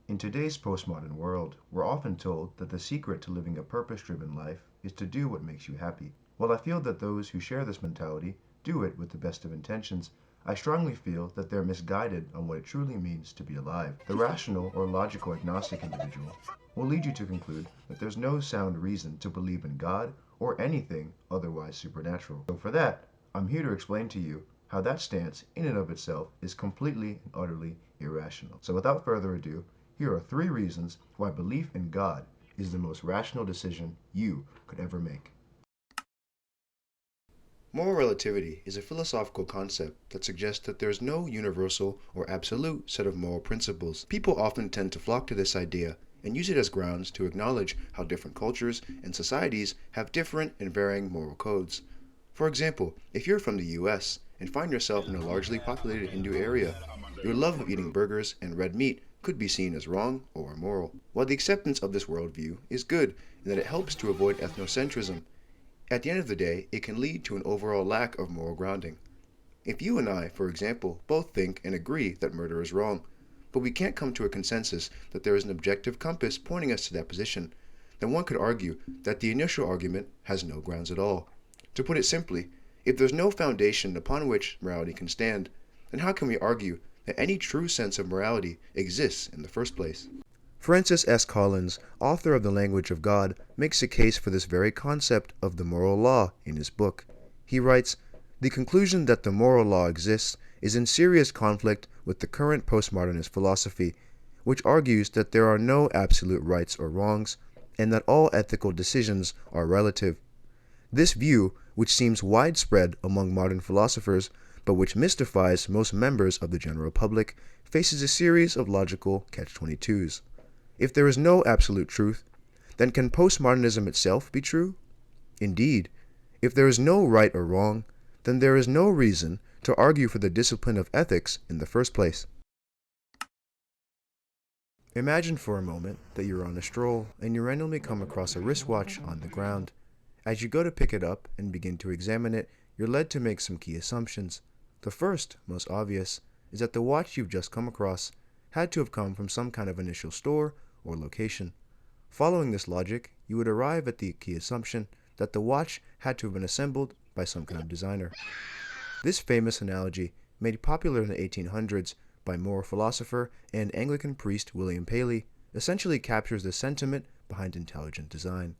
In today's postmodern world, we're often told that the secret to living a purpose driven life is to do what makes you happy. While I feel that those who share this mentality do it with the best of intentions, I strongly feel that they're misguided on what it truly means to be alive. The rational or logical agnostic individual will lead you to conclude that there's no sound reason to believe in God or anything otherwise supernatural. So, for that, I'm here to explain to you how that stance, in and of itself, is completely and utterly irrational. So, without further ado, here are 3 reasons why belief in God is the most rational decision you could ever make. Moral relativity is a philosophical concept that suggests that there is no universal or absolute set of moral principles. People often tend to flock to this idea and use it as grounds to acknowledge how different cultures and societies have different and varying moral codes. For example, if you're from the US and find yourself in a largely populated Hindu area, your love of eating burgers and red meat could be seen as wrong or immoral. While the acceptance of this worldview is good in that it helps to avoid ethnocentrism, at the end of the day, it can lead to an overall lack of moral grounding. If you and I, for example, both think and agree that murder is wrong, but we can't come to a consensus that there is an objective compass pointing us to that position, then one could argue that the initial argument has no grounds at all. To put it simply, if there's no foundation upon which morality can stand, then how can we argue that any true sense of morality exists in the first place? Francis S. Collins, author of The Language of God, makes a case for this very concept of the moral law in his book. He writes, "The conclusion that the moral law exists is in serious conflict with the current postmodernist philosophy, which argues that there are no absolute rights or wrongs, and that all ethical decisions are relative. This view, which seems widespread among modern philosophers, but which mystifies most members of the general public, faces a series of logical catch-22s. If there is no absolute truth, then can postmodernism itself be true? Indeed, if there is no right or wrong, then there is no reason to argue for the discipline of ethics in the first place." Imagine for a moment that you're on a stroll and you randomly come across a wristwatch on the ground. As you go to pick it up and begin to examine it, you're led to make some key assumptions. The first, most obvious, is that the watch you've just come across had to have come from some kind of initial store or location. Following this logic, you would arrive at the key assumption that the watch had to have been assembled by some kind of designer. This famous analogy, made popular in the 1800s by moral philosopher and Anglican priest William Paley, essentially captures the sentiment behind intelligent design.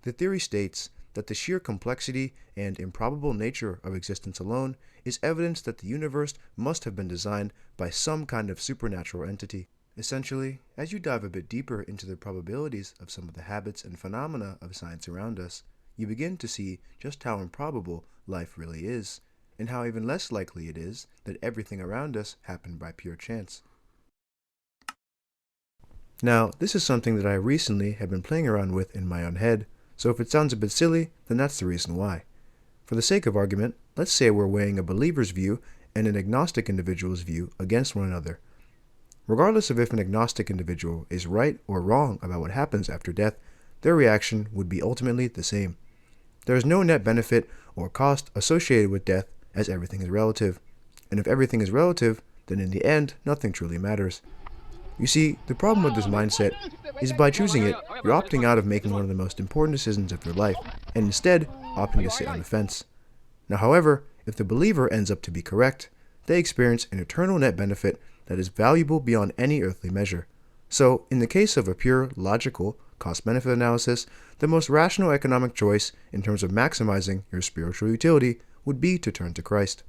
The theory states that the sheer complexity and improbable nature of existence alone is evidence that the universe must have been designed by some kind of supernatural entity. Essentially, as you dive a bit deeper into the probabilities of some of the habits and phenomena of science around us, you begin to see just how improbable life really is, and how even less likely it is that everything around us happened by pure chance. Now, this is something that I recently have been playing around with in my own head, so if it sounds a bit silly, then that's the reason why. For the sake of argument, let's say we're weighing a believer's view and an agnostic individual's view against one another. Regardless of if an agnostic individual is right or wrong about what happens after death, their reaction would be ultimately the same. There is no net benefit or cost associated with death, as everything is relative. And if everything is relative, then in the end, nothing truly matters. You see, the problem with this mindset is by choosing it, you're opting out of making one of the most important decisions of your life, and instead opting to sit on the fence. Now, however, if the believer ends up to be correct, they experience an eternal net benefit that is valuable beyond any earthly measure. So, in the case of a pure, logical, cost-benefit analysis, the most rational economic choice in terms of maximizing your spiritual utility would be to turn to Christ.